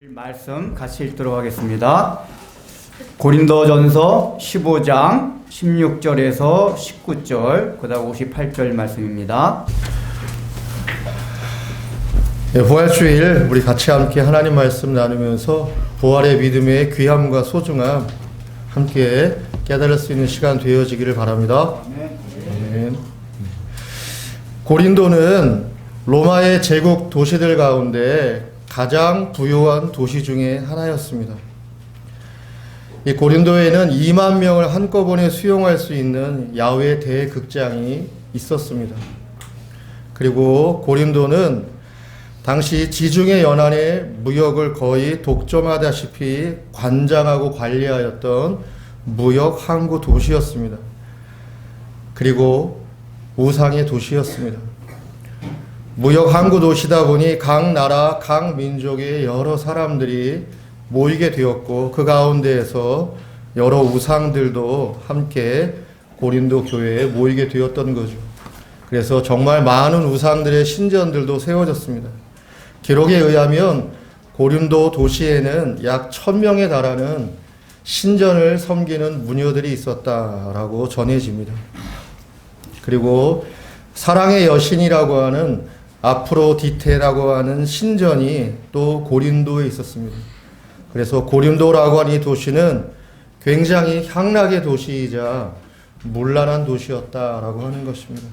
말씀 같이 읽도록 하겠습니다. 고린도전서 15장 16절에서 19절 그다음 58절 말씀입니다. 네, 부활주일 우리 같이 함께 하나님 말씀 나누면서 부활의 믿음의 귀함과 소중함 함께 깨달을 수 있는 시간 되어지기를 바랍니다. 아멘. 고린도는 로마의 제국 도시들 가운데 가장 부유한 도시 중에 하나였습니다. 이 고린도에는 2만 명을 한꺼번에 수용할 수 있는 야외 대극장이 있었습니다. 그리고 고린도는 당시 지중해 연안의 무역을 거의 독점하다시피 관장하고 관리하였던 무역 항구 도시였습니다. 그리고 우상의 도시였습니다. 무역 항구 도시다 보니 각 나라, 각 민족의 여러 사람들이 모이게 되었고 그 가운데에서 여러 우상들도 함께 고린도 교회에 모이게 되었던 거죠. 그래서 정말 많은 우상들의 신전들도 세워졌습니다. 기록에 의하면 고린도 도시에는 약 1000명에 달하는 신전을 섬기는 무녀들이 있었다라고 전해집니다. 그리고 사랑의 여신이라고 하는 아프로디테라고 하는 신전이 또 고린도에 있었습니다. 그래서 고린도라고 하는 이 도시는 굉장히 향락의 도시이자 문란한 도시였다라고 하는 것입니다.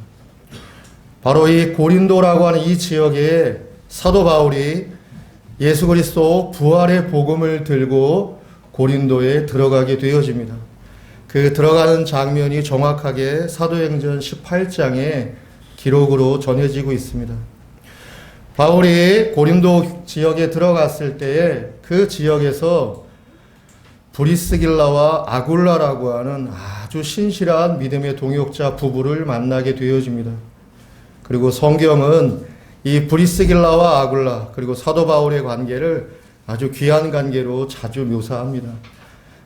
바로 이 고린도라고 하는 이 지역에 사도 바울이 예수 그리스도 부활의 복음을 들고 고린도에 들어가게 되어집니다. 그 들어가는 장면이 정확하게 사도행전 18장에 기록으로 전해지고 있습니다. 바울이 고린도 지역에 들어갔을 때에 그 지역에서 브리스길라와 아굴라라고 하는 아주 신실한 믿음의 동역자 부부를 만나게 되어집니다. 그리고 성경은 이 브리스길라와 아굴라 그리고 사도 바울의 관계를 아주 귀한 관계로 자주 묘사합니다.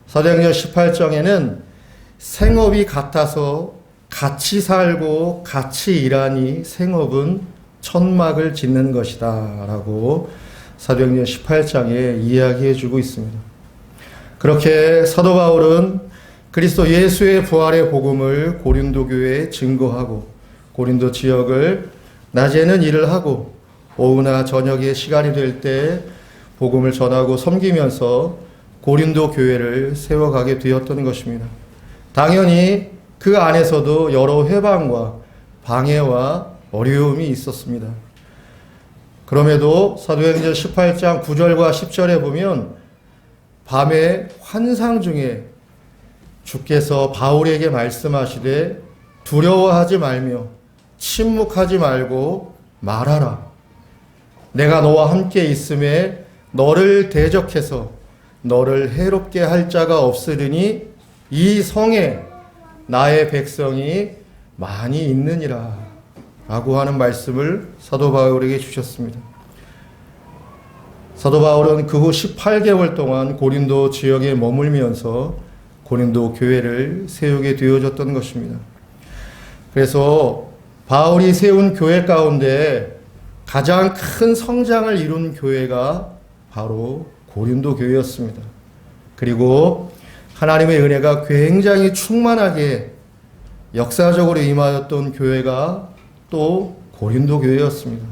사도행전 18장에는 생업이 같아서 같이 살고 같이 일하니 생업은 천막을 짓는 것이다 라고 사도행전 18장에 이야기해 주고 있습니다. 그렇게 사도 바울은 그리스도 예수의 부활의 복음을 고린도 교회에 증거하고 고린도 지역을 낮에는 일을 하고 오후나 저녁에 시간이 될 때 복음을 전하고 섬기면서 고린도 교회를 세워가게 되었던 것입니다. 당연히 그 안에서도 여러 회방과 방해와 어려움이 있었습니다. 그럼에도 사도행전 18장 9절과 10절에 보면 밤에 환상 중에 주께서 바울에게 말씀하시되 두려워하지 말며 침묵하지 말고 말하라. 내가 너와 함께 있음에 너를 대적해서 너를 해롭게 할 자가 없으리니 이 성에 나의 백성이 많이 있느니라 라고 하는 말씀을 사도 바울에게 주셨습니다. 사도 바울은 그 후 18개월 동안 고린도 지역에 머물면서 고린도 교회를 세우게 되어졌던 것입니다. 그래서 바울이 세운 교회 가운데 가장 큰 성장을 이룬 교회가 바로 고린도 교회였습니다. 그리고 하나님의 은혜가 굉장히 충만하게 역사적으로 임하였던 교회가 또 고린도 교회였습니다.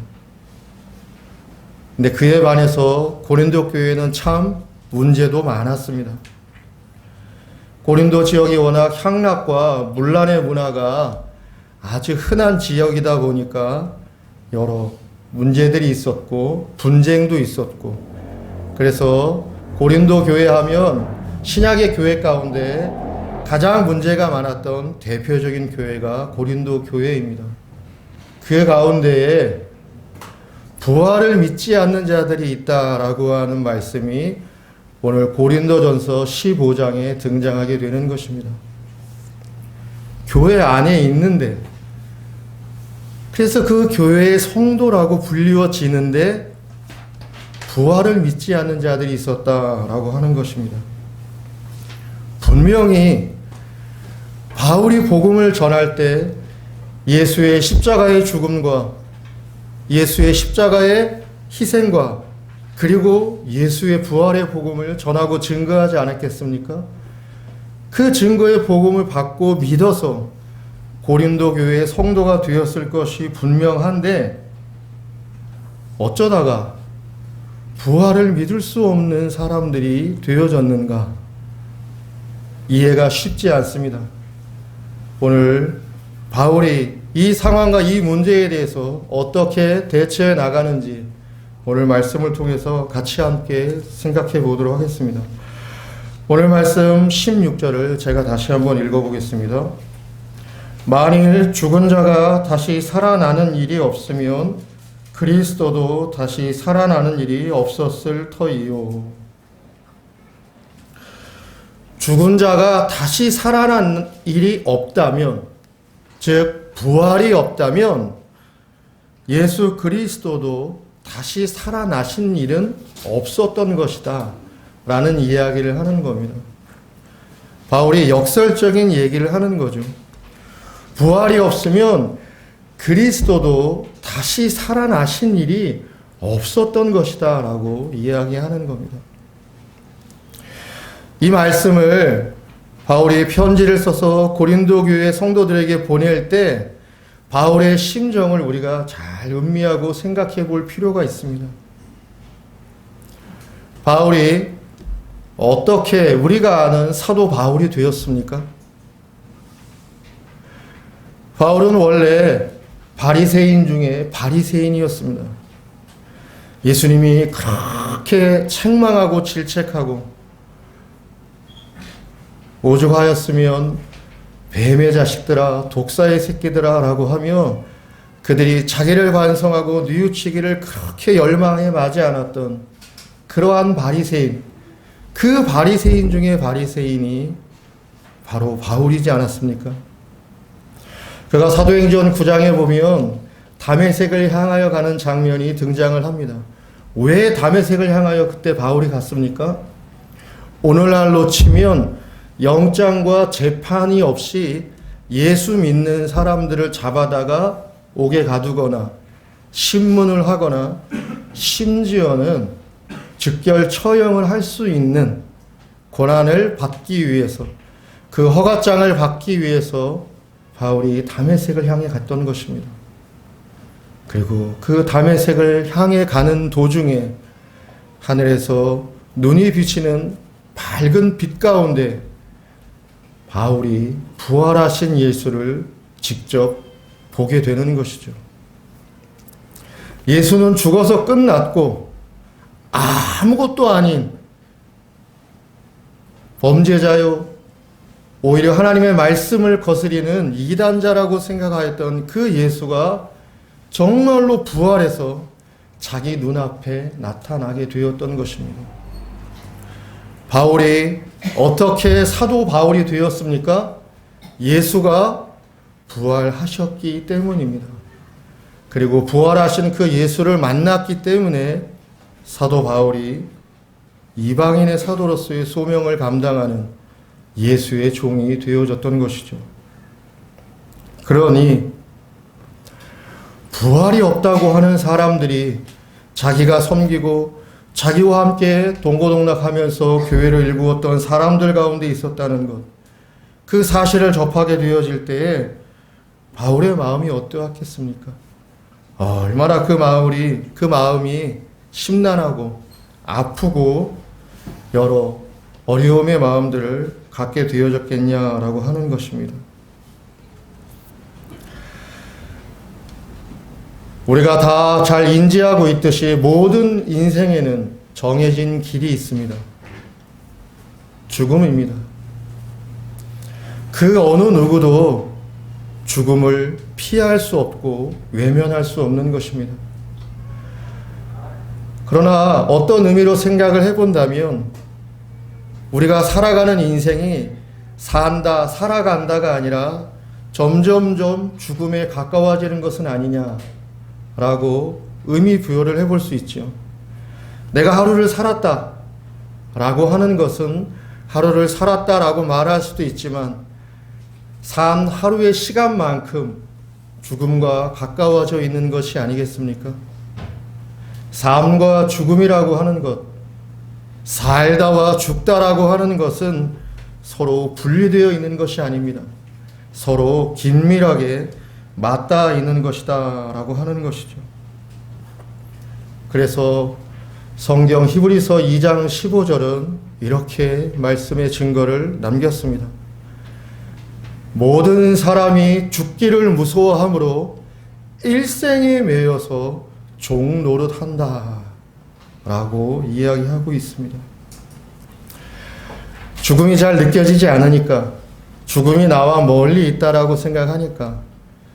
근데 그에 반해서 고린도 교회는 참 문제도 많았습니다. 고린도 지역이 워낙 향락과 문란의 문화가 아주 흔한 지역이다 보니까 여러 문제들이 있었고 분쟁도 있었고 그래서 고린도 교회 하면 신약의 교회 가운데 가장 문제가 많았던 대표적인 교회가 고린도 교회입니다. 그 가운데에 부활을 믿지 않는 자들이 있다라고 하는 말씀이 오늘 고린도전서 15장에 등장하게 되는 것입니다. 교회 안에 있는데 그래서 그 교회의 성도라고 불리워지는데 부활을 믿지 않는 자들이 있었다라고 하는 것입니다. 분명히 바울이 복음을 전할 때 예수의 십자가의 죽음과 예수의 십자가의 희생과 그리고 예수의 부활의 복음을 전하고 증거하지 않았겠습니까? 그 증거의 복음을 받고 믿어서 고린도 교회의 성도가 되었을 것이 분명한데 어쩌다가 부활을 믿을 수 없는 사람들이 되어졌는가? 이해가 쉽지 않습니다. 오늘 바울이 이 상황과 이 문제에 대해서 어떻게 대처해 나가는지 오늘 말씀을 통해서 같이 함께 생각해 보도록 하겠습니다. 오늘 말씀 16절을 제가 다시 한번 읽어보겠습니다. 만일 죽은 자가 다시 살아나는 일이 없으면 그리스도도 다시 살아나는 일이 없었을 터이요. 죽은 자가 다시 살아나는 일이 없다면, 즉 부활이 없다면 예수 그리스도도 다시 살아나신 일은 없었던 것이다 라는 이야기를 하는 겁니다. 바울이 역설적인 얘기를 하는 거죠. 부활이 없으면 그리스도도 다시 살아나신 일이 없었던 것이다 라고 이야기하는 겁니다. 이 말씀을 바울이 편지를 써서 고린도 교회 성도들에게 보낼 때 바울의 심정을 우리가 잘 음미하고 생각해 볼 필요가 있습니다. 바울이 어떻게 우리가 아는 사도 바울이 되었습니까? 바울은 원래 바리새인 중에 바리새인이었습니다. 예수님이 그렇게 책망하고 질책하고 오죽하였으면 뱀의 자식들아 독사의 새끼들아 라고 하며 그들이 자기를 반성하고 뉘우치기를 그렇게 열망해 마지 않았던 그러한 바리새인, 그 바리새인 중에 바리새인이 바로 바울이지 않았습니까? 그가 사도행전 9장에 보면 다메섹을 향하여 가는 장면이 등장을 합니다. 왜 다메섹을 향하여 그때 바울이 갔습니까? 오늘날로 치면 영장과 재판이 없이 예수 믿는 사람들을 잡아다가 옥에 가두거나 신문을 하거나 심지어는 즉결 처형을 할 수 있는 권한을 받기 위해서, 그 허가장을 받기 위해서 바울이 다메섹을 향해 갔던 것입니다. 그리고 그 다메섹을 향해 가는 도중에 하늘에서 눈이 비치는 밝은 빛 가운데 바울이 부활하신 예수를 직접 보게 되는 것이죠. 예수는 죽어서 끝났고 아무것도 아닌 범죄자요, 오히려 하나님의 말씀을 거스리는 이단자라고 생각하였던 그 예수가 정말로 부활해서 자기 눈앞에 나타나게 되었던 것입니다. 바울이 어떻게 사도 바울이 되었습니까? 예수가 부활하셨기 때문입니다. 그리고 부활하신 그 예수를 만났기 때문에 사도 바울이 이방인의 사도로서의 소명을 감당하는 예수의 종이 되어졌던 것이죠. 그러니 부활이 없다고 하는 사람들이 자기가 섬기고 자기와 함께 동고동락하면서 교회를 일구었던 사람들 가운데 있었다는 것, 그 사실을 접하게 되어질 때에 바울의 마음이 어떠했겠습니까? 얼마나 그 마음이 심란하고 아프고 여러 어려움의 마음들을 갖게 되어졌겠냐라고 하는 것입니다. 우리가 다 잘 인지하고 있듯이 모든 인생에는 정해진 길이 있습니다. 죽음입니다. 그 어느 누구도 죽음을 피할 수 없고 외면할 수 없는 것입니다. 그러나 어떤 의미로 생각을 해본다면 우리가 살아가는 인생이 살아간다가 아니라 점점점 죽음에 가까워지는 것은 아니냐라고 의미 부여를 해볼 수 있죠. 내가 하루를 살았다 라고 하는 것은 하루를 살았다라고 말할 수도 있지만 산 하루의 시간만큼 죽음과 가까워져 있는 것이 아니겠습니까? 삶과 죽음이라고 하는 것, 살다와 죽다라고 하는 것은 서로 분리되어 있는 것이 아닙니다. 서로 긴밀하게 맞닿아 있는 것이다 라고 하는 것이죠. 그래서 성경 히브리서 2장 15절은 이렇게 말씀의 증거를 남겼습니다. 모든 사람이 죽기를 무서워하므로 일생에 매여서 종 노릇한다 라고 이야기하고 있습니다. 죽음이 잘 느껴지지 않으니까, 죽음이 나와 멀리 있다라고 생각하니까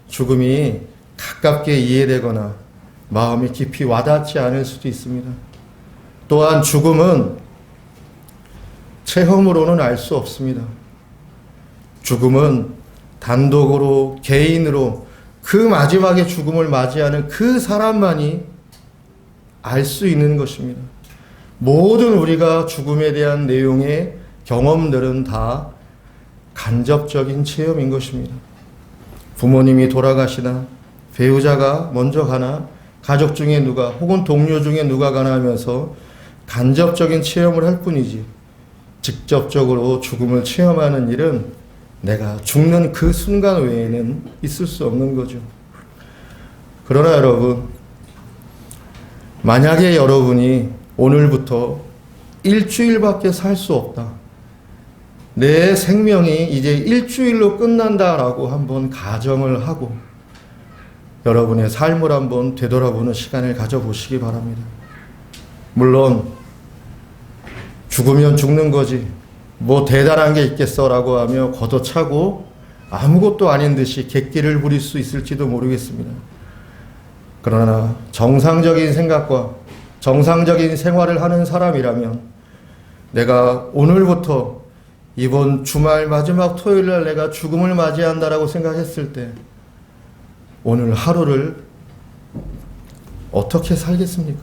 죽음이 가깝게 이해되거나 마음이 깊이 와닿지 않을 수도 있습니다. 또한 죽음은 체험으로는 알 수 없습니다. 죽음은 단독으로, 개인으로 그 마지막에 죽음을 맞이하는 그 사람만이 알 수 있는 것입니다. 모든 우리가 죽음에 대한 내용의 경험들은 다 간접적인 체험인 것입니다. 부모님이 돌아가시나, 배우자가 먼저 가나, 가족 중에 누가, 혹은 동료 중에 누가 가나 하면서 간접적인 체험을 할 뿐이지, 직접적으로 죽음을 체험하는 일은 내가 죽는 그 순간 외에는 있을 수 없는 거죠. 그러나 여러분, 만약에 여러분이 오늘부터 일주일밖에 살 수 없다, 내 생명이 이제 일주일로 끝난다라고 한번 가정을 하고 여러분의 삶을 한번 되돌아보는 시간을 가져보시기 바랍니다. 물론 죽으면 죽는 거지 뭐 대단한 게 있겠어라고 하며 걷어차고 아무것도 아닌 듯이 객기를 부릴 수 있을지도 모르겠습니다. 그러나 정상적인 생각과 정상적인 생활을 하는 사람이라면 내가 오늘부터 이번 주말 마지막 토요일날 내가 죽음을 맞이한다라고 생각했을 때 오늘 하루를 어떻게 살겠습니까?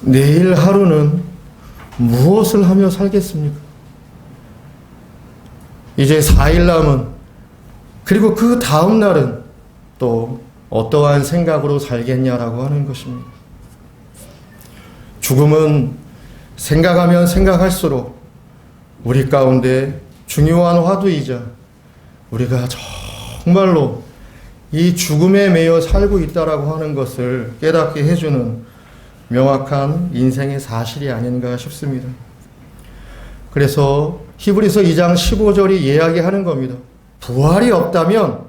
내일 하루는 무엇을 하며 살겠습니까? 이제 4일 남은, 그리고 그 다음 날은 또 어떠한 생각으로 살겠냐라고 하는 것입니다. 죽음은 생각하면 생각할수록 우리 가운데 중요한 화두이자 우리가 정말로 이 죽음에 매여 살고 있다라고 하는 것을 깨닫게 해주는 명확한 인생의 사실이 아닌가 싶습니다. 그래서 히브리서 2장 15절이 이야기하는 겁니다. 부활이 없다면,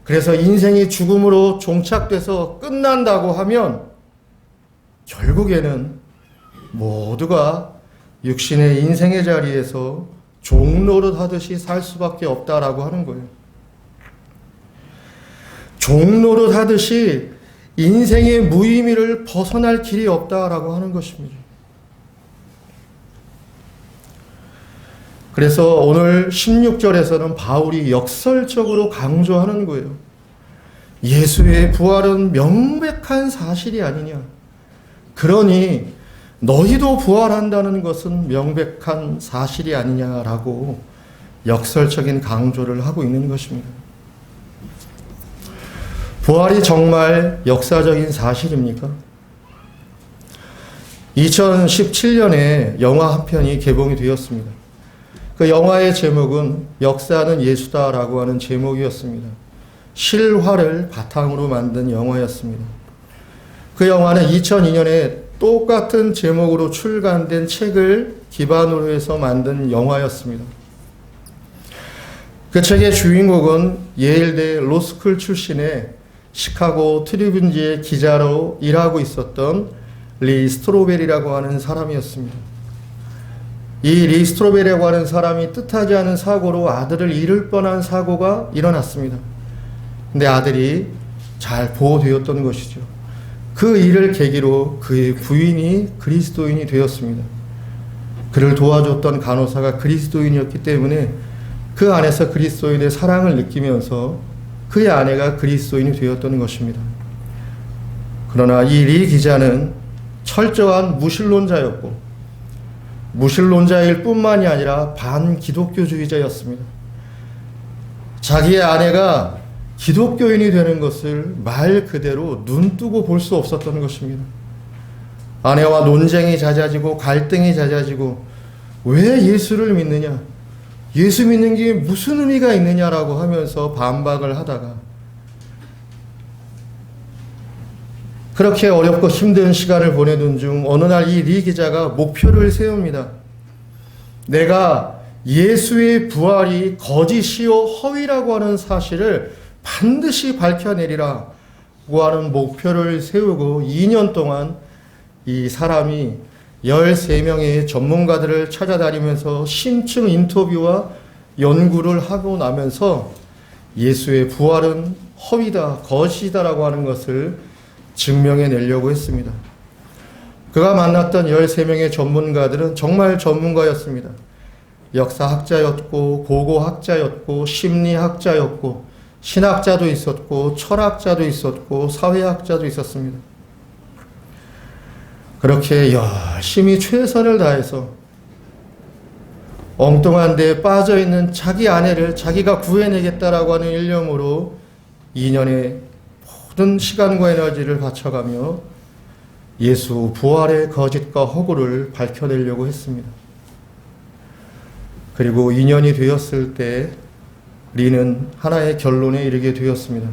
그래서 인생이 죽음으로 종착돼서 끝난다고 하면 결국에는 모두가 육신의 인생의 자리에서 종노릇 하듯이 살 수밖에 없다라고 하는 거예요. 종노릇 하듯이 인생의 무의미를 벗어날 길이 없다라고 하는 것입니다. 그래서 오늘 16절에서는 바울이 역설적으로 강조하는 거예요. 예수의 부활은 명백한 사실이 아니냐. 그러니 너희도 부활한다는 것은 명백한 사실이 아니냐라고 역설적인 강조를 하고 있는 것입니다. 부활이 정말 역사적인 사실입니까? 2017년에 영화 한 편이 개봉이 되었습니다. 그 영화의 제목은 역사는 예수다라고 하는 제목이었습니다. 실화를 바탕으로 만든 영화였습니다. 그 영화는 2002년에 똑같은 제목으로 출간된 책을 기반으로 해서 만든 영화였습니다. 그 책의 주인공은 예일대 로스쿨 출신의 시카고 트리뷴지의 기자로 일하고 있었던 리 스트로벨이라고 하는 사람이었습니다. 이 리 스트로벨이라고 하는 사람이 뜻하지 않은 사고로 아들을 잃을 뻔한 사고가 일어났습니다. 근데 아들이 잘 보호되었던 것이죠. 그 일을 계기로 그의 부인이 그리스도인이 되었습니다. 그를 도와줬던 간호사가 그리스도인이었기 때문에 그 안에서 그리스도인의 사랑을 느끼면서 그의 아내가 그리스도인이 되었던 것입니다. 그러나 이 리 기자는 철저한 무신론자였고 무신론자일 뿐만이 아니라 반기독교주의자였습니다. 자기의 아내가 기독교인이 되는 것을 말 그대로 눈 뜨고 볼 수 없었던 것입니다. 아내와 논쟁이 잦아지고 갈등이 잦아지고 왜 예수를 믿느냐? 예수 믿는 게 무슨 의미가 있느냐라고 하면서 반박을 하다가 그렇게 어렵고 힘든 시간을 보내던 중 어느 날 이 리 기자가 목표를 세웁니다. 내가 예수의 부활이 거짓이요 허위라고 하는 사실을 반드시 밝혀내리라고 하는 목표를 세우고 2년 동안 이 사람이 13명의 전문가들을 찾아다니면서 심층 인터뷰와 연구를 하고 나면서 예수의 부활은 허위다, 거짓이다라고 하는 것을 증명해내려고 했습니다. 그가 만났던 13명의 전문가들은 정말 전문가였습니다. 역사학자였고 고고학자였고 심리학자였고 신학자도 있었고 철학자도 있었고 사회학자도 있었습니다. 그렇게 열심히 최선을 다해서 엉뚱한 데에 빠져있는 자기 아내를 자기가 구해내겠다라고 하는 일념으로 2년의 모든 시간과 에너지를 바쳐가며 예수 부활의 거짓과 허구를 밝혀내려고 했습니다. 그리고 2년이 되었을 때 리는 하나의 결론에 이르게 되었습니다.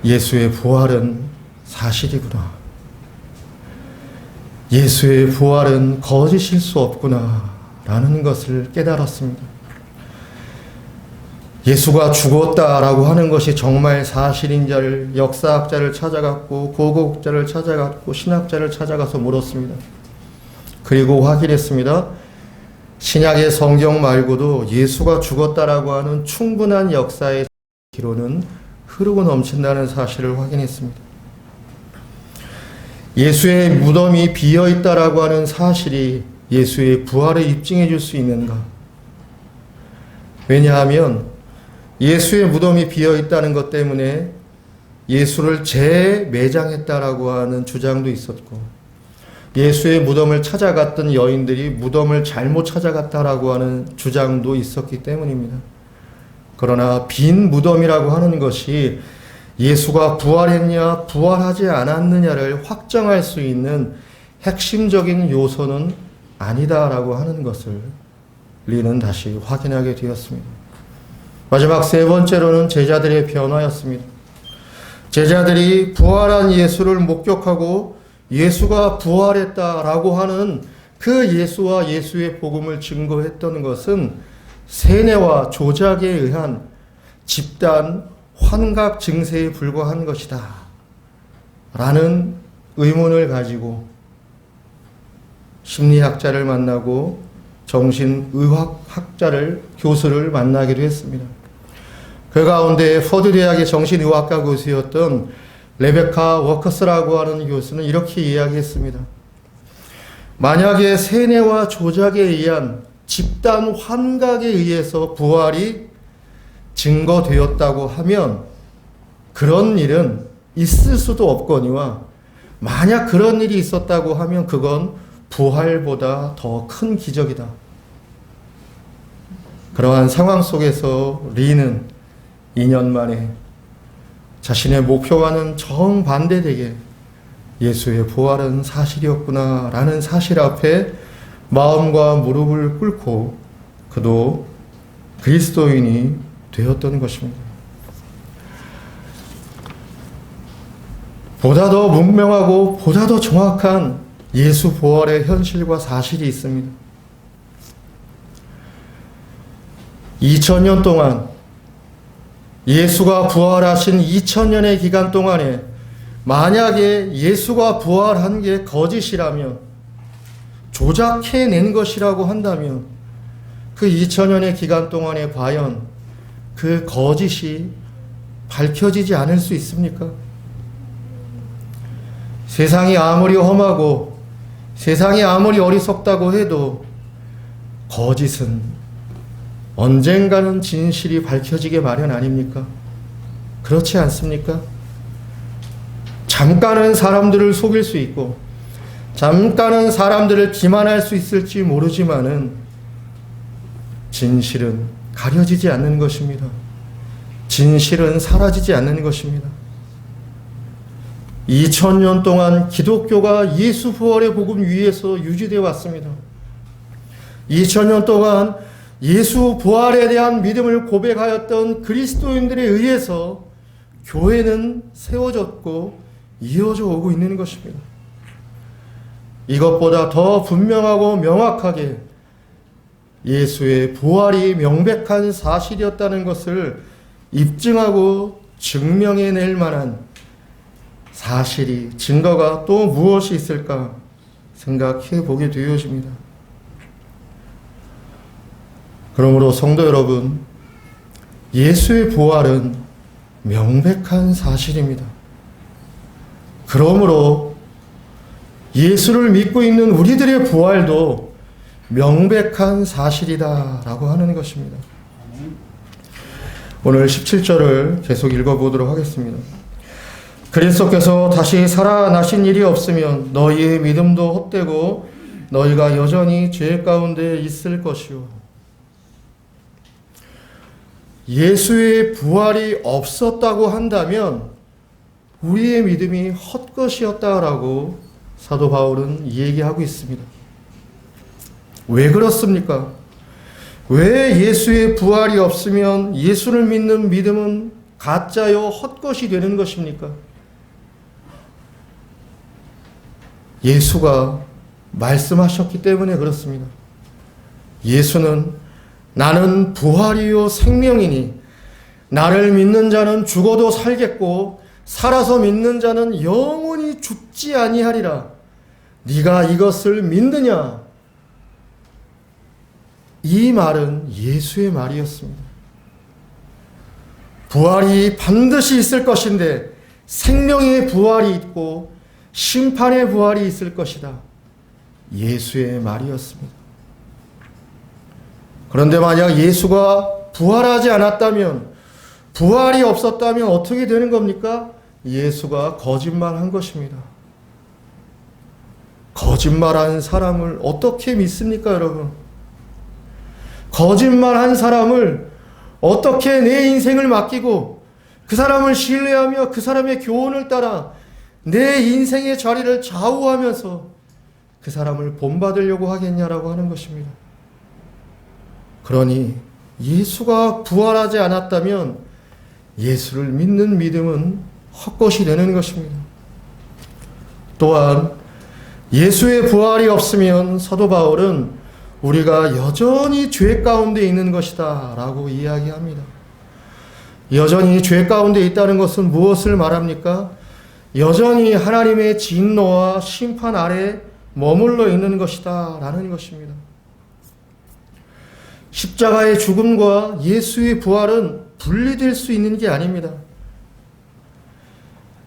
예수의 부활은 사실이구나. 예수의 부활은 거짓일 수 없구나 라는 것을 깨달았습니다. 예수가 죽었다라고 하는 것이 정말 사실인지를 역사학자를 찾아갔고 고고학자를 찾아갔고 신학자를 찾아가서 물었습니다. 그리고 확인했습니다. 신약의 성경 말고도 예수가 죽었다라고 하는 충분한 역사의 기로는 흐르고 넘친다는 사실을 확인했습니다. 예수의 무덤이 비어있다라고 하는 사실이 예수의 부활을 입증해 줄 수 있는가? 왜냐하면 예수의 무덤이 비어있다는 것 때문에 예수를 재매장했다라고 하는 주장도 있었고 예수의 무덤을 찾아갔던 여인들이 무덤을 잘못 찾아갔다라고 하는 주장도 있었기 때문입니다. 그러나 빈 무덤이라고 하는 것이 예수가 부활했냐 부활하지 않았느냐를 확정할 수 있는 핵심적인 요소는 아니다라고 하는 것을 리는 다시 확인하게 되었습니다. 마지막 세 번째로는 제자들의 변화였습니다. 제자들이 부활한 예수를 목격하고 예수가 부활했다라고 하는 그 예수와 예수의 복음을 증거했던 것은 세뇌와 조작에 의한 집단 환각 증세에 불과한 것이다 라는 의문을 가지고 심리학자를 만나고 정신의학학자를 교수를 만나기도 했습니다. 그 가운데 포드 대학의 정신의학과 교수였던 레베카 워커스라고 하는 교수는 이렇게 이야기했습니다. 만약에 세뇌와 조작에 의한 집단 환각에 의해서 부활이 증거되었다고 하면 그런 일은 있을 수도 없거니와 만약 그런 일이 있었다고 하면 그건 부활보다 더 큰 기적이다. 그러한 상황 속에서 리는 2년 만에 자신의 목표와는 정반대되게 예수의 부활은 사실이었구나 라는 사실 앞에 마음과 무릎을 꿇고 그도 그리스도인이 되었던 것입니다. 보다 더 문명하고 보다 더 정확한 예수 부활의 현실과 사실이 있습니다. 2000년 동안 예수가 부활하신 2000년의 기간 동안에 만약에 예수가 부활한 게 거짓이라면 조작해낸 것이라고 한다면 그 2000년의 기간 동안에 과연 그 거짓이 밝혀지지 않을 수 있습니까? 세상이 아무리 험하고 세상이 아무리 어리석다고 해도 거짓은 언젠가는 진실이 밝혀지게 마련 아닙니까? 그렇지 않습니까? 잠깐은 사람들을 속일 수 있고 잠깐은 사람들을 기만할 수 있을지 모르지만은 진실은 가려지지 않는 것입니다. 진실은 사라지지 않는 것입니다. 2000년 동안 기독교가 예수 부활의 복음 위에서 유지되어 왔습니다. 2000년 동안 예수 부활에 대한 믿음을 고백하였던 그리스도인들에 의해서 교회는 세워졌고 이어져 오고 있는 것입니다. 이것보다 더 분명하고 명확하게 예수의 부활이 명백한 사실이었다는 것을 입증하고 증명해낼 만한 사실이, 증거가 또 무엇이 있을까 생각해 보게 되어집니다. 그러므로 성도 여러분, 예수의 부활은 명백한 사실입니다. 그러므로 예수를 믿고 있는 우리들의 부활도 명백한 사실이다라고 하는 것입니다. 오늘 17절을 계속 읽어보도록 하겠습니다. 그리스도께서 다시 살아나신 일이 없으면 너희의 믿음도 헛되고 너희가 여전히 죄 가운데 있을 것이요. 예수의 부활이 없었다고 한다면 우리의 믿음이 헛것이었다라고 사도 바울은 얘기하고 있습니다. 왜 그렇습니까? 왜 예수의 부활이 없으면 예수를 믿는 믿음은 가짜요 헛것이 되는 것입니까? 예수가 말씀하셨기 때문에 그렇습니다. 예수는 나는 부활이요 생명이니 나를 믿는 자는 죽어도 살겠고 살아서 믿는 자는 영원히 죽지 아니하리라. 네가 이것을 믿느냐? 이 말은 예수의 말이었습니다. 부활이 반드시 있을 것인데 생명의 부활이 있고 심판의 부활이 있을 것이다. 예수의 말이었습니다. 그런데 만약 예수가 부활하지 않았다면, 부활이 없었다면 어떻게 되는 겁니까? 예수가 거짓말한 것입니다. 거짓말한 사람을 어떻게 믿습니까, 여러분? 거짓말한 사람을 어떻게 내 인생을 맡기고 그 사람을 신뢰하며 그 사람의 교훈을 따라 내 인생의 자리를 좌우하면서 그 사람을 본받으려고 하겠냐라고 하는 것입니다. 그러니 예수가 부활하지 않았다면 예수를 믿는 믿음은 헛것이 되는 것입니다. 또한 예수의 부활이 없으면 사도 바울은 우리가 여전히 죄 가운데 있는 것이다 라고 이야기합니다. 여전히 죄 가운데 있다는 것은 무엇을 말합니까? 여전히 하나님의 진노와 심판 아래 머물러 있는 것이다 라는 것입니다. 십자가의 죽음과 예수의 부활은 분리될 수 있는 게 아닙니다.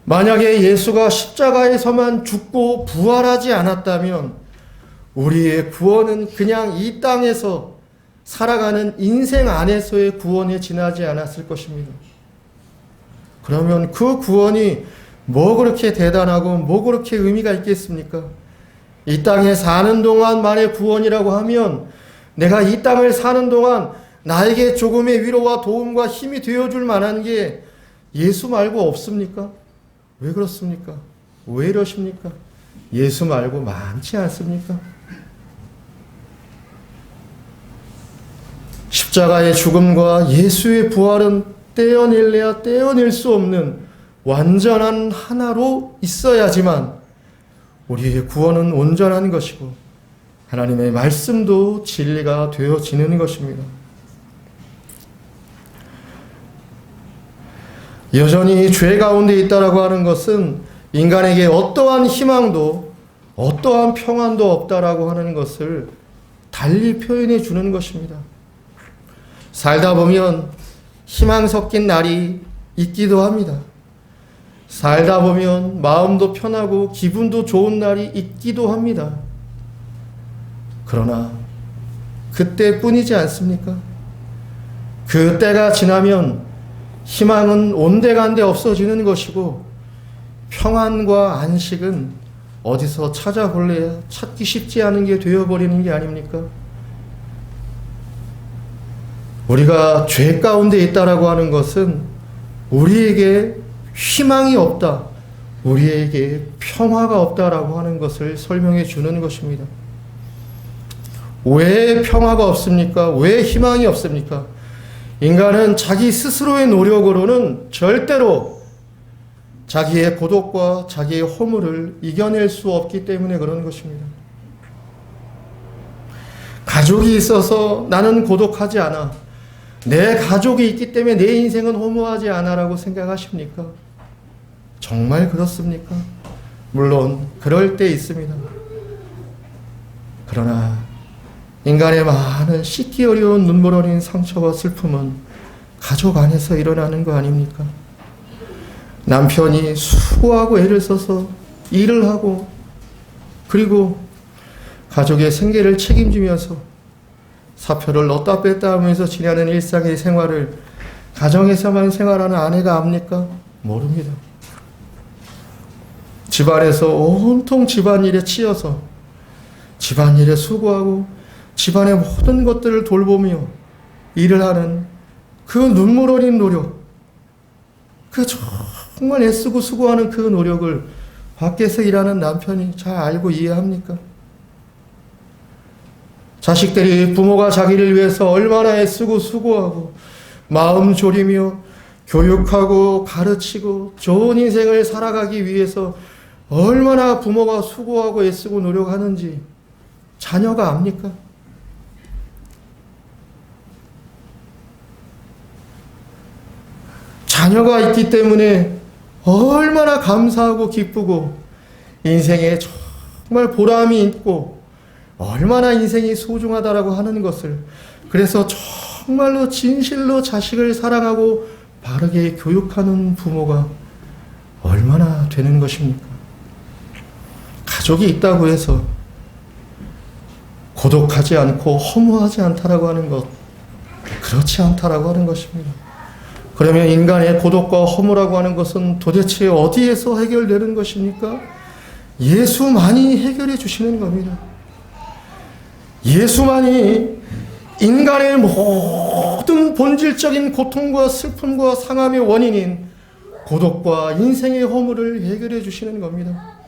만약에 예수가 십자가에서만 죽고 부활하지 않았다면 우리의 구원은 그냥 이 땅에서 살아가는 인생 안에서의 구원에 지나지 않았을 것입니다. 그러면 그 구원이 뭐 그렇게 대단하고 뭐 그렇게 의미가 있겠습니까? 이 땅에 사는 동안만의 구원이라고 하면 내가 이 땅을 사는 동안 나에게 조금의 위로와 도움과 힘이 되어줄 만한 게 예수 말고 없습니까? 왜 그렇습니까? 왜 이러십니까? 예수 말고 많지 않습니까? 십자가의 죽음과 예수의 부활은 떼어낼래야 떼어낼 수 없는 완전한 하나로 있어야지만 우리의 구원은 온전한 것이고 하나님의 말씀도 진리가 되어지는 것입니다. 여전히 죄 가운데 있다라고 하는 것은 인간에게 어떠한 희망도 어떠한 평안도 없다라고 하는 것을 달리 표현해 주는 것입니다. 살다 보면 희망 섞인 날이 있기도 합니다. 살다 보면 마음도 편하고 기분도 좋은 날이 있기도 합니다. 그러나 그때뿐이지 않습니까? 그때가 지나면 희망은 온데간데 없어지는 것이고 평안과 안식은 어디서 찾아볼래야 찾기 쉽지 않은 게 되어버리는 게 아닙니까? 우리가 죄 가운데 있다라고 하는 것은 우리에게 희망이 없다, 우리에게 평화가 없다라고 하는 것을 설명해 주는 것입니다. 왜 평화가 없습니까? 왜 희망이 없습니까? 인간은 자기 스스로의 노력으로는 절대로 자기의 고독과 자기의 허물을 이겨낼 수 없기 때문에 그런 것입니다. 가족이 있어서 나는 고독하지 않아, 내 가족이 있기 때문에 내 인생은 허무하지 않아라고 생각하십니까? 정말 그렇습니까? 물론 그럴 때 있습니다. 그러나 인간의 많은 씻기 어려운 눈물 어린 상처와 슬픔은 가족 안에서 일어나는 거 아닙니까? 남편이 수고하고 애를 써서 일을 하고, 그리고 가족의 생계를 책임지면서 사표를 넣었다 뺐다 하면서 지내는 일상의 생활을 가정에서만 생활하는 아내가 압니까? 모릅니다. 집안에서 온통 집안일에 치여서 집안일에 수고하고 집안의 모든 것들을 돌보며 일을 하는 그 눈물 어린 노력, 그 정말 애쓰고 수고하는 그 노력을 밖에서 일하는 남편이 잘 알고 이해합니까? 자식들이 부모가 자기를 위해서 얼마나 애쓰고 수고하고 마음 졸이며 교육하고 가르치고 좋은 인생을 살아가기 위해서 얼마나 부모가 수고하고 애쓰고 노력하는지 자녀가 압니까? 자녀가 있기 때문에 얼마나 감사하고 기쁘고 인생에 정말 보람이 있고 얼마나 인생이 소중하다라고 하는 것을, 그래서 정말로 진실로 자식을 사랑하고 바르게 교육하는 부모가 얼마나 되는 것입니까? 가족이 있다고 해서 고독하지 않고 허무하지 않다라고 하는 것, 그렇지 않다라고 하는 것입니다. 그러면 인간의 고독과 허무라고 하는 것은 도대체 어디에서 해결되는 것입니까? 예수만이 해결해 주시는 겁니다. 예수만이 인간의 모든 본질적인 고통과 슬픔과 상함의 원인인 고독과 인생의 허물을 해결해 주시는 겁니다.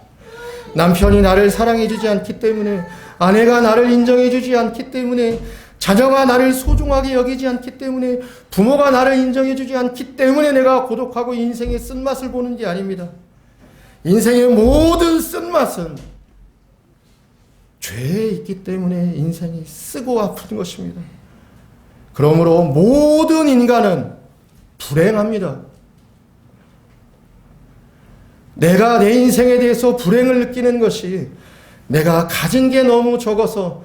남편이 나를 사랑해 주지 않기 때문에, 아내가 나를 인정해 주지 않기 때문에, 자녀가 나를 소중하게 여기지 않기 때문에, 부모가 나를 인정해 주지 않기 때문에 내가 고독하고 인생의 쓴맛을 보는 게 아닙니다. 인생의 모든 쓴맛은 죄에 있기 때문에 인생이 쓰고 아픈 것입니다. 그러므로 모든 인간은 불행합니다. 내가 내 인생에 대해서 불행을 느끼는 것이 내가 가진 게 너무 적어서,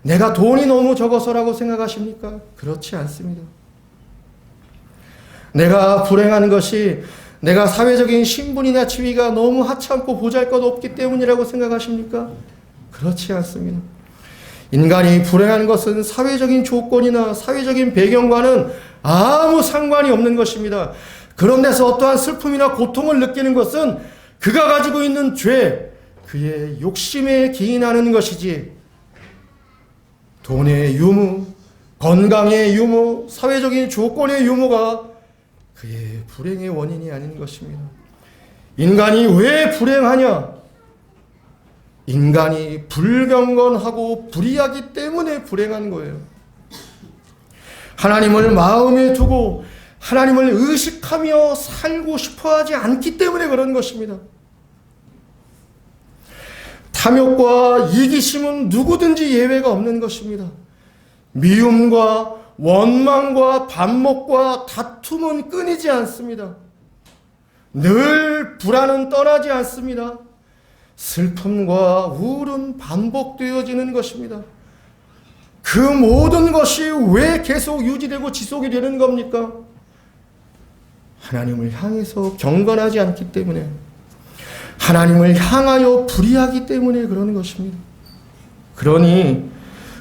내가 돈이 너무 적어서라고 생각하십니까? 그렇지 않습니다. 내가 불행한 것이 내가 사회적인 신분이나 지위가 너무 하찮고 보잘것없기 때문이라고 생각하십니까? 그렇지 않습니다. 인간이 불행한 것은 사회적인 조건이나 사회적인 배경과는 아무 상관이 없는 것입니다. 그런 데서 어떠한 슬픔이나 고통을 느끼는 것은 그가 가지고 있는 죄, 그의 욕심에 기인하는 것이지, 돈의 유무, 건강의 유무, 사회적인 조건의 유무가 그의 불행의 원인이 아닌 것입니다. 인간이 왜 불행하냐? 인간이 불경건하고 불의하기 때문에 불행한 거예요. 하나님을 마음에 두고 하나님을 의식하며 살고 싶어하지 않기 때문에 그런 것입니다. 탐욕과 이기심은 누구든지 예외가 없는 것입니다. 미움과 원망과 반목과 다툼은 끊이지 않습니다. 늘 불안은 떠나지 않습니다. 슬픔과 우울은 반복되어지는 것입니다. 그 모든 것이 왜 계속 유지되고 지속이 되는 겁니까? 하나님을 향해서 경건하지 않기 때문에, 하나님을 향하여 불의하기 때문에 그러는 것입니다. 그러니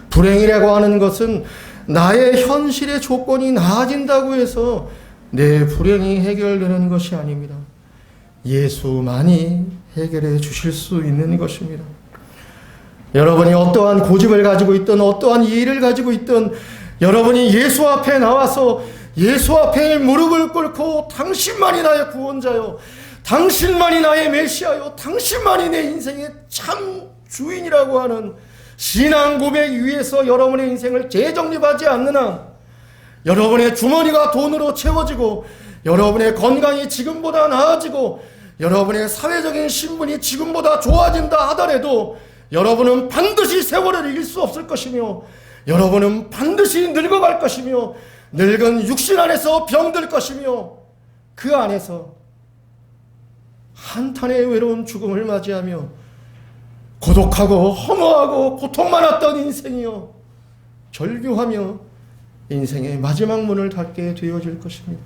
불행이라고 하는 것은 나의 현실의 조건이 나아진다고 해서 내 불행이 해결되는 것이 아닙니다. 예수만이 해결해 주실 수 있는 것입니다. 여러분이 어떠한 고집을 가지고 있든 어떠한 이의를 가지고 있든 여러분이 예수 앞에 나와서 예수 앞에 무릎을 꿇고 당신만이 나의 구원자요, 당신만이 나의 메시아요, 당신만이 내 인생의 참 주인이라고 하는 신앙 고백 위에서 여러분의 인생을 재정립하지 않는 한, 여러분의 주머니가 돈으로 채워지고 여러분의 건강이 지금보다 나아지고 여러분의 사회적인 신분이 지금보다 좋아진다 하더라도 여러분은 반드시 세월을 이길 수 없을 것이며, 여러분은 반드시 늙어갈 것이며, 늙은 육신 안에서 병들 것이며, 그 안에서 한탄의 외로운 죽음을 맞이하며 고독하고 허무하고 고통 많았던 인생이요 절규하며 인생의 마지막 문을 닫게 되어질 것입니다.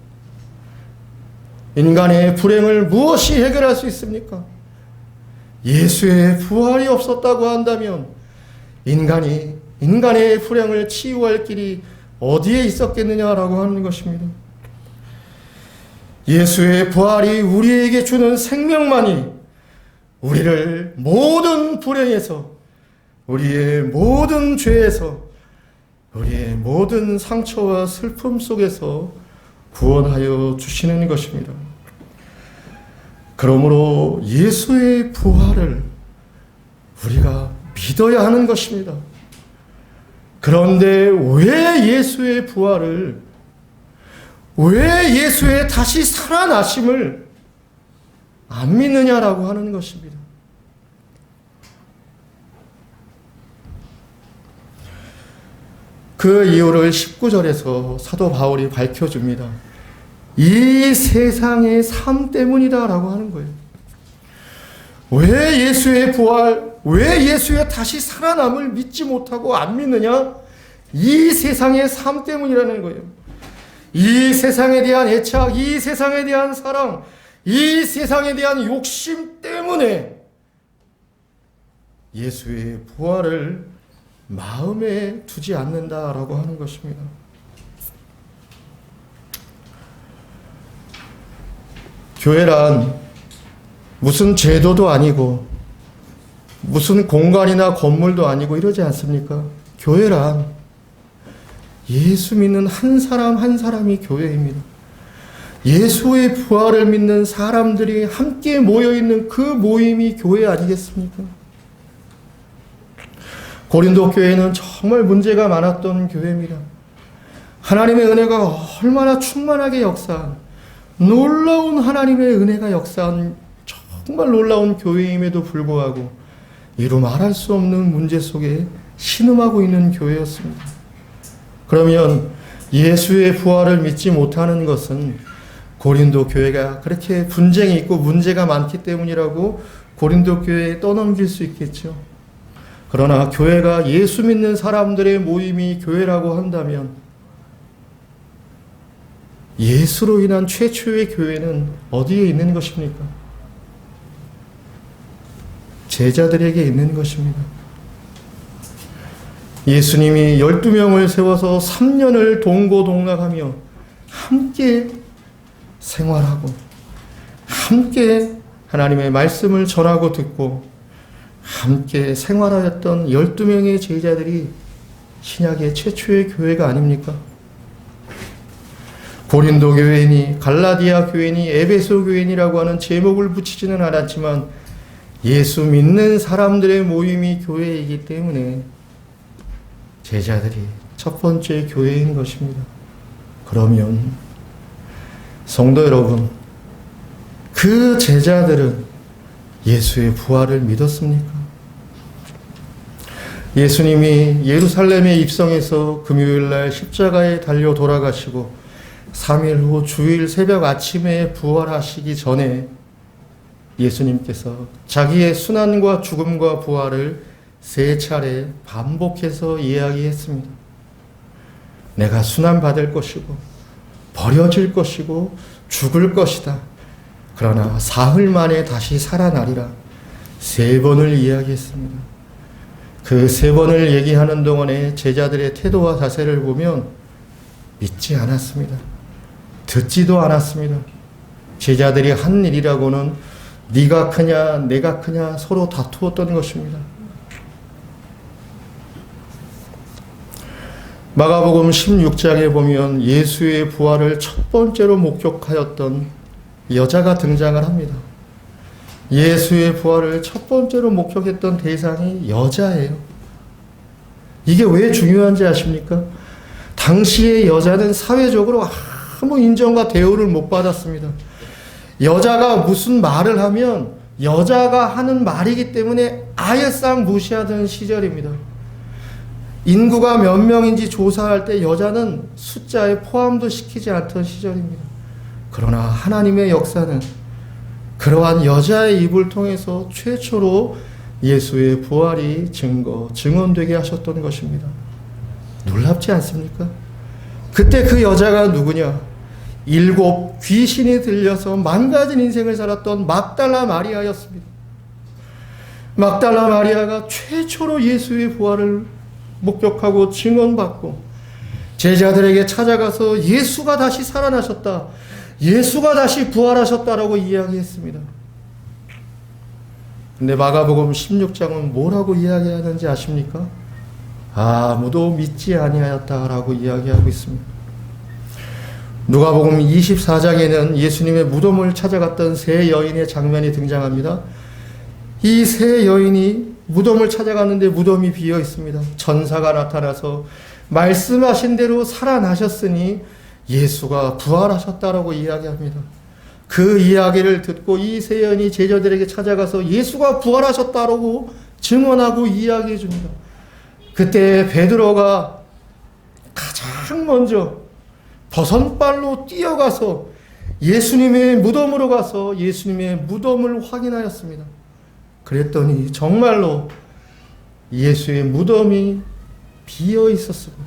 인간의 불행을 무엇이 해결할 수 있습니까? 예수의 부활이 없었다고 한다면 인간의 불행을 치유할 길이 어디에 있었겠느냐라고 하는 것입니다. 예수의 부활이 우리에게 주는 생명만이 우리를 모든 불행에서, 우리의 모든 죄에서, 우리의 모든 상처와 슬픔 속에서 구원하여 주시는 것입니다. 그러므로 예수의 부활을 우리가 믿어야 하는 것입니다. 그런데 왜 예수의 부활을, 왜 예수의 다시 살아나심을 안 믿느냐라고 하는 것입니다. 그 이유를 19절에서 사도 바울이 밝혀줍니다. 이 세상의 삶 때문이다라고 하는 거예요. 왜 예수의 부활, 왜 예수의 다시 살아남을 믿지 못하고 안 믿느냐? 이 세상의 삶 때문이라는 거예요. 이 세상에 대한 애착, 이 세상에 대한 사랑, 이 세상에 대한 욕심 때문에 예수의 부활을 마음에 두지 않는다라고 하는 것입니다. 교회란 무슨 제도도 아니고 무슨 공간이나 건물도 아니고 이러지 않습니까? 교회란 예수 믿는 한 사람 한 사람이 교회입니다. 예수의 부활을 믿는 사람들이 함께 모여있는 그 모임이 교회 아니겠습니까? 고린도 교회는 정말 문제가 많았던 교회입니다. 하나님의 은혜가 얼마나 충만하게 역사한, 놀라운 하나님의 은혜가 역사한 정말 놀라운 교회임에도 불구하고 이루 말할 수 없는 문제 속에 신음하고 있는 교회였습니다. 그러면 예수의 부활을 믿지 못하는 것은 고린도 교회가 그렇게 분쟁이 있고 문제가 많기 때문이라고 고린도 교회에 떠넘길 수 있겠죠. 그러나 교회가 예수 믿는 사람들의 모임이 교회라고 한다면 예수로 인한 최초의 교회는 어디에 있는 것입니까? 제자들에게 있는 것입니다. 예수님이 12명을 세워서 3년을 동고동락하며 함께 생활하고 함께 하나님의 말씀을 전하고 듣고 함께 생활하였던 12명의 제자들이 신약의 최초의 교회가 아닙니까? 고린도 교회니 갈라디아 교회니 에베소 교회니라고 하는 제목을 붙이지는 않았지만 예수 믿는 사람들의 모임이 교회이기 때문에 제자들이 첫 번째 교회인 것입니다. 그러면 성도 여러분, 그 제자들은 예수의 부활을 믿었습니까? 예수님이 예루살렘에 입성해서 금요일날 십자가에 달려 돌아가시고 3일 후 주일 새벽 아침에 부활하시기 전에 예수님께서 자기의 순환과 죽음과 부활을 3차례 반복해서 이야기했습니다. 내가 순환받을 것이고 버려질 것이고 죽을 것이다. 그러나 사흘 만에 다시 살아나리라. 3번을 이야기했습니다. 그 3번을 얘기하는 동안에 제자들의 태도와 자세를 보면 믿지 않았습니다. 듣지도 않았습니다. 제자들이 한 일이라고는 네가 크냐 내가 크냐 서로 다투었던 것입니다. 마가복음 16장에 보면 예수의 부활을 첫 번째로 목격하였던 여자가 등장을 합니다. 예수의 부활을 첫 번째로 목격했던 대상이 여자예요. 이게 왜 중요한지 아십니까? 당시의 여자는 사회적으로 아무 인정과 대우를 못 받았습니다. 여자가 무슨 말을 하면 여자가 하는 말이기 때문에 아예 싹 무시하던 시절입니다. 인구가 몇 명인지 조사할 때 여자는 숫자에 포함도 시키지 않던 시절입니다. 그러나 하나님의 역사는 그러한 여자의 입을 통해서 최초로 예수의 부활이 증언되게 하셨던 것입니다. 놀랍지 않습니까? 그때 그 여자가 누구냐? 7 귀신이 들려서 망가진 인생을 살았던 막달라 마리아였습니다. 막달라 마리아가 최초로 예수의 부활을 목격하고 증언받고 제자들에게 찾아가서 예수가 다시 살아나셨다, 예수가 다시 부활하셨다라고 이야기했습니다. 근데 마가복음 16장은 뭐라고 이야기하는지 아십니까? 아무도 믿지 아니하였다라고 이야기하고 있습니다. 누가복음 24장에는 예수님의 무덤을 찾아갔던 세 여인의 장면이 등장합니다. 이 세 여인이 무덤을 찾아갔는데 무덤이 비어 있습니다. 천사가 나타나서 말씀하신 대로 살아나셨으니 예수가 부활하셨다라고 이야기합니다. 그 이야기를 듣고 이 세 여인이 제자들에게 찾아가서 예수가 부활하셨다라고 증언하고 이야기해 줍니다. 그때 베드로가 가장 먼저 버선발로 뛰어가서 예수님의 무덤으로 가서 예수님의 무덤을 확인하였습니다. 그랬더니 정말로 예수의 무덤이 비어 있었습니다.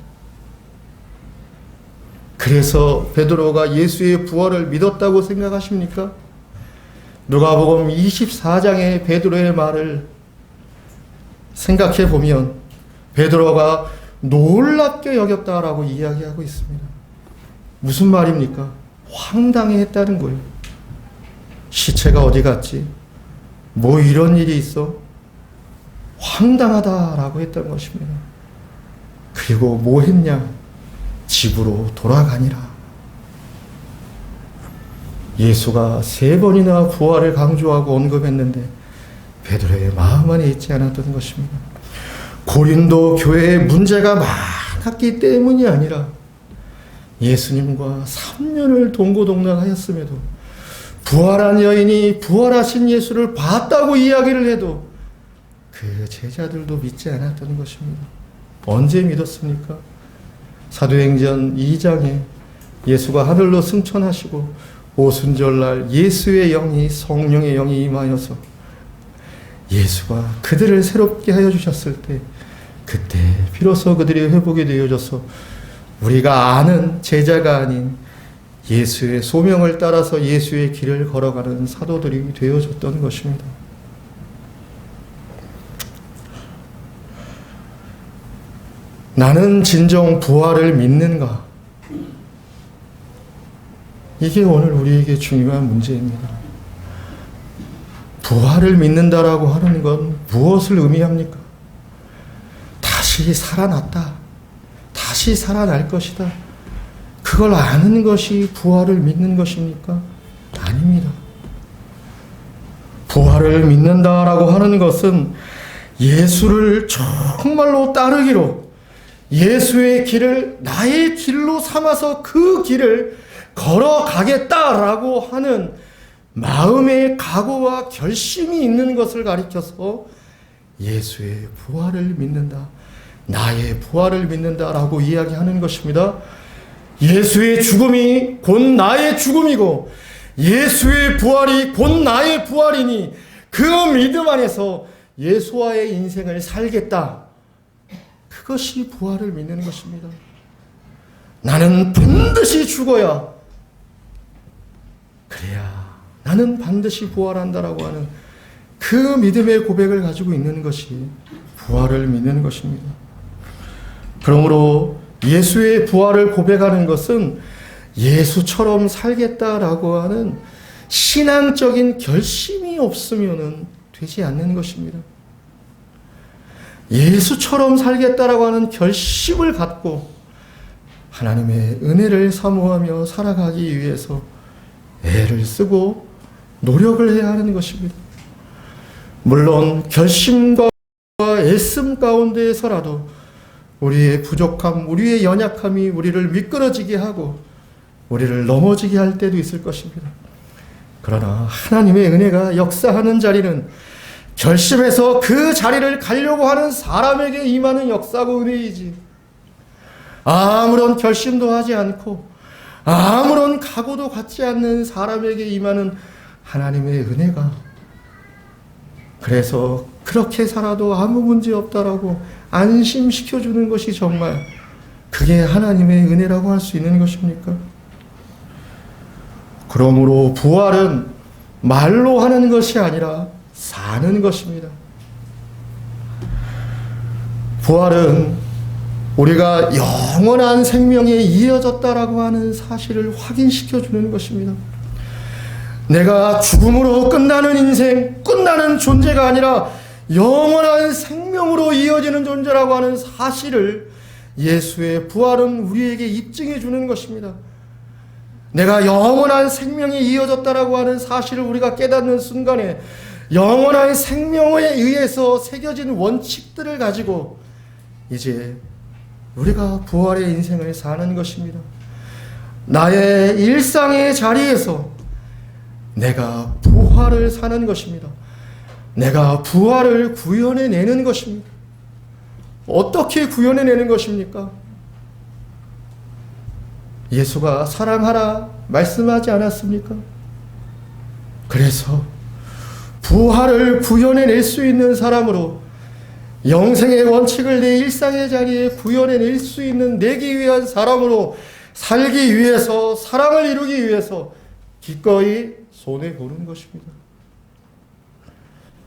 그래서 베드로가 예수의 부활을 믿었다고 생각하십니까? 누가복음 24장의 베드로의 말을 생각해 보면 베드로가 놀랍게 여겼다라고 이야기하고 있습니다. 무슨 말입니까? 황당해했다는 거예요. 시체가 어디 갔지? 뭐 이런 일이 있어? 황당하다라고 했던 것입니다. 그리고 뭐 했냐? 집으로 돌아가니라. 예수가 3번이나 부활을 강조하고 언급했는데 베드로의 마음 안에 있지 않았던 것입니다. 고린도 교회에 문제가 많았기 때문이 아니라 예수님과 3년을 동고동락하였음에도 부활한 여인이 부활하신 예수를 봤다고 이야기를 해도 그 제자들도 믿지 않았던 것입니다. 언제 믿었습니까? 사도행전 2장에 예수가 하늘로 승천하시고 오순절날 예수의 영이 성령의 영이 임하여서 예수가 그들을 새롭게 하여 주셨을 때 그때 비로소 그들이 회복이 되어져서 우리가 아는 제자가 아닌 예수의 소명을 따라서 예수의 길을 걸어가는 사도들이 되어졌던 것입니다. 나는 진정 부활을 믿는가? 이게 오늘 우리에게 중요한 문제입니다. 부활을 믿는다라고 하는 건 무엇을 의미합니까? 다시 살아났다. 다시 살아날 것이다. 그걸 아는 것이 부활을 믿는 것입니까? 아닙니다. 부활을 믿는다라고 하는 것은 예수를 정말로 따르기로 예수의 길을 나의 길로 삼아서 그 길을 걸어가겠다라고 하는 마음의 각오와 결심이 있는 것을 가리켜서 예수의 부활을 믿는다, 나의 부활을 믿는다라고 이야기하는 것입니다. 예수의 죽음이 곧 나의 죽음이고 예수의 부활이 곧 나의 부활이니 그 믿음 안에서 예수와의 인생을 살겠다. 그것이 부활을 믿는 것입니다. 나는 반드시 죽어야 그래야 나는 반드시 부활한다라고 하는 그 믿음의 고백을 가지고 있는 것이 부활을 믿는 것입니다. 그러므로 예수의 부활을 고백하는 것은 예수처럼 살겠다라고 하는 신앙적인 결심이 없으면 되지 않는 것입니다. 예수처럼 살겠다라고 하는 결심을 갖고 하나님의 은혜를 사모하며 살아가기 위해서 애를 쓰고 노력을 해야 하는 것입니다. 물론 결심과 애씀 가운데에서라도 우리의 부족함, 우리의 연약함이 우리를 미끄러지게 하고 우리를 넘어지게 할 때도 있을 것입니다. 그러나 하나님의 은혜가 역사하는 자리는 결심해서 그 자리를 가려고 하는 사람에게 임하는 역사고 은혜이지, 아무런 결심도 하지 않고 아무런 각오도 갖지 않는 사람에게 임하는 하나님의 은혜가, 그래서 그렇게 살아도 아무 문제 없다라고 안심시켜주는 것이 정말 그게 하나님의 은혜라고 할 수 있는 것입니까? 그러므로 부활은 말로 하는 것이 아니라 사는 것입니다. 부활은 우리가 영원한 생명에 이어졌다라고 하는 사실을 확인시켜 주는 것입니다. 내가 죽음으로 끝나는 인생, 끝나는 존재가 아니라 영원한 생명으로 이어지는 존재라고 하는 사실을 예수의 부활은 우리에게 입증해 주는 것입니다. 내가 영원한 생명이 이어졌다라고 하는 사실을 우리가 깨닫는 순간에 영원한 생명에 의해서 새겨진 원칙들을 가지고 이제 우리가 부활의 인생을 사는 것입니다. 나의 일상의 자리에서 내가 부활을 사는 것입니다. 내가 부활을 구현해내는 것입니다. 어떻게 구현해내는 것입니까? 예수가 사랑하라 말씀하지 않았습니까? 그래서 부활을 구현해낼 수 있는 사람으로, 영생의 원칙을 내 일상의 자리에 구현해낼 수 있는, 내기 위한 사람으로 살기 위해서, 사랑을 이루기 위해서 기꺼이 손해보는 것입니다.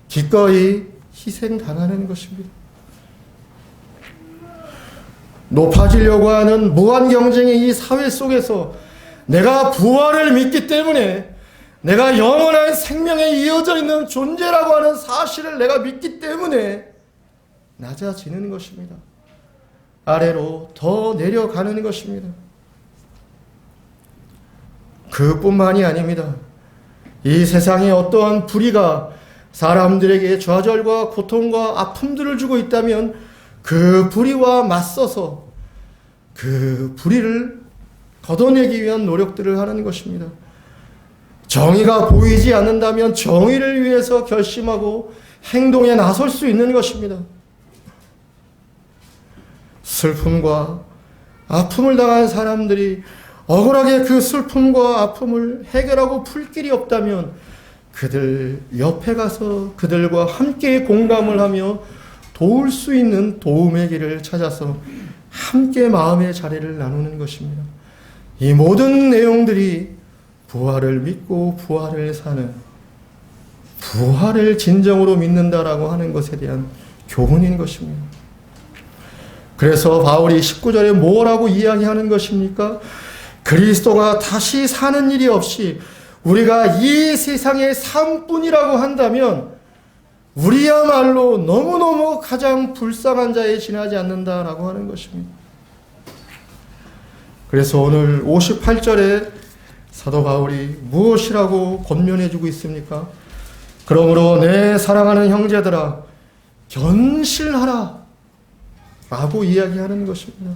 기꺼이 희생당하는 것입니다. 높아지려고 하는 무한 경쟁의 이 사회 속에서 내가 부활을 믿기 때문에, 내가 영원한 생명에 이어져 있는 존재라고 하는 사실을 내가 믿기 때문에 낮아지는 것입니다. 아래로 더 내려가는 것입니다. 그뿐만이 아닙니다. 이 세상에 어떠한 불의가 사람들에게 좌절과 고통과 아픔들을 주고 있다면 그 불의와 맞서서 그 불의를 걷어내기 위한 노력들을 하는 것입니다. 정의가 보이지 않는다면 정의를 위해서 결심하고 행동에 나설 수 있는 것입니다. 슬픔과 아픔을 당한 사람들이 억울하게 그 슬픔과 아픔을 해결하고 풀 길이 없다면 그들 옆에 가서 그들과 함께 공감을 하며 도울 수 있는 도움의 길을 찾아서 함께 마음의 자리를 나누는 것입니다. 이 모든 내용들이 부활을 믿고 부활을 사는, 부활을 진정으로 믿는다라고 하는 것에 대한 교훈인 것입니다. 그래서 바울이 19절에 뭐라고 이야기하는 것입니까? 그리스도가 다시 사는 일이 없이 우리가 이 세상의 삶뿐이라고 한다면 우리야말로 너무너무 가장 불쌍한 자에 지나지 않는다라고 하는 것입니다. 그래서 오늘 58절에 사도 바울이 무엇이라고 권면해주고 있습니까? 그러므로 내 사랑하는 형제들아 견실하라 라고 이야기하는 것입니다.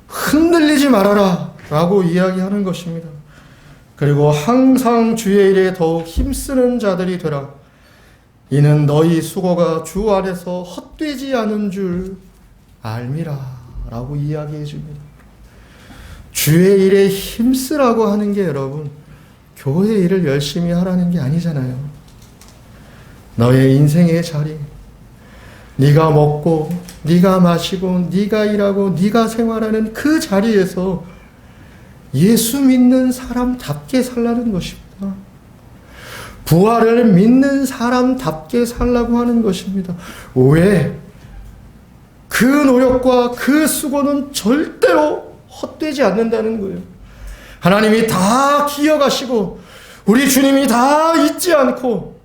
흔들리지 말아라 라고 이야기하는 것입니다. 그리고 항상 주의 일에 더욱 힘쓰는 자들이 되라. 이는 너희 수고가 주 안에서 헛되지 않은 줄 알미라 라고 이야기해 줍니다. 주의 일에 힘쓰라고 하는 게 여러분 교회 일을 열심히 하라는 게 아니잖아요. 너의 인생의 자리, 네가 먹고 네가 마시고 네가 일하고 네가 생활하는 그 자리에서 예수 믿는 사람답게 살라는 것입니다. 부활을 믿는 사람답게 살라고 하는 것입니다. 왜? 그 노력과 그 수고는 절대로 헛되지 않는다는 거예요. 하나님이 다 기억하시고 우리 주님이 다 잊지 않고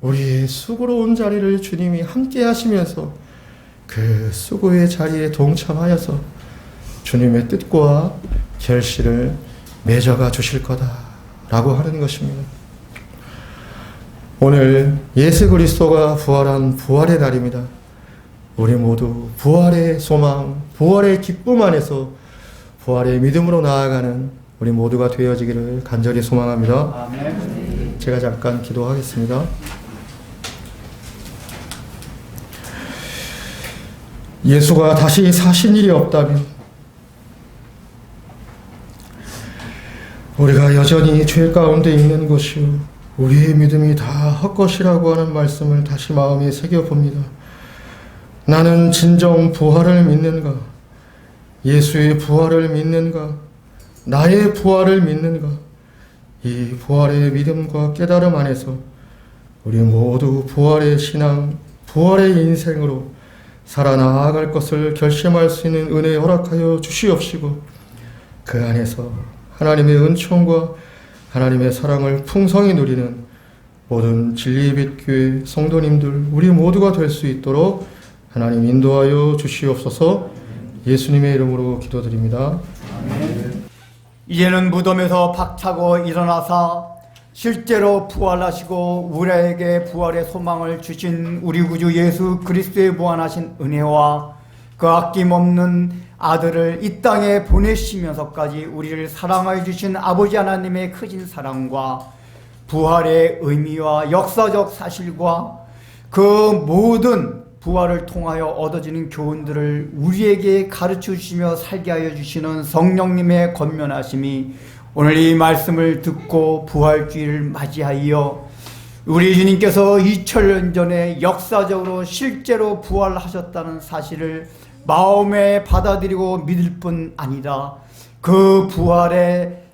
우리의 수고로운 자리를 주님이 함께 하시면서 그 수고의 자리에 동참하여서 주님의 뜻과 결실을 맺어가 주실 거다라고 하는 것입니다. 오늘 예수 그리스도가 부활한 부활의 날입니다. 우리 모두 부활의 소망, 부활의 기쁨 안에서 부활의 믿음으로 나아가는 우리 모두가 되어지기를 간절히 소망합니다. 아멘. 제가 잠깐 기도하겠습니다. 예수가 다시 사신 일이 없다면 우리가 여전히 죄 가운데 있는 것이요 우리의 믿음이 다 헛것이라고 하는 말씀을 다시 마음에 새겨봅니다. 나는 진정 부활을 믿는가? 예수의 부활을 믿는가? 나의 부활을 믿는가? 이 부활의 믿음과 깨달음 안에서 우리 모두 부활의 신앙, 부활의 인생으로 살아나아갈 것을 결심할 수 있는 은혜 허락하여 주시옵시고 그 안에서 하나님의 은총과 하나님의 사랑을 풍성히 누리는 모든 진리빛교회 성도님들 우리 모두가 될 수 있도록 하나님 인도하여 주시옵소서. 예수님의 이름으로 기도드립니다. 아멘. 이제는 무덤에서 박차고 일어나사 실제로 부활하시고 우리에게 부활의 소망을 주신 우리 구주 예수 그리스도의 무한하신 은혜와 그 아낌없는 아들을 이 땅에 보내시면서까지 우리를 사랑하여 주신 아버지 하나님의 크신 사랑과 부활의 의미와 역사적 사실과 그 모든 부활을 통하여 얻어지는 교훈들을 우리에게 가르쳐 주시며 살게 하여 주시는 성령님의 권면하심이 오늘 이 말씀을 듣고 부활주의를 맞이하여 우리 주님께서 2000년 전에 역사적으로 실제로 부활하셨다는 사실을 마음에 받아들이고 믿을 뿐 아니라 그 부활의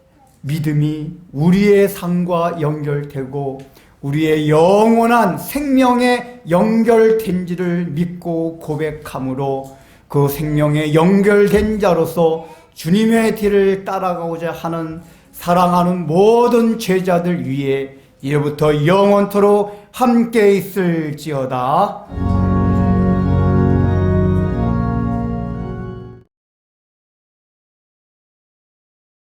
믿음이 우리의 삶과 연결되고 우리의 영원한 생명에 연결된지를 믿고 고백함으로 그 생명에 연결된 자로서 주님의 뒤를 따라가고자 하는 사랑하는 모든 제자들 위에 이제부터 영원토록 함께 있을지어다.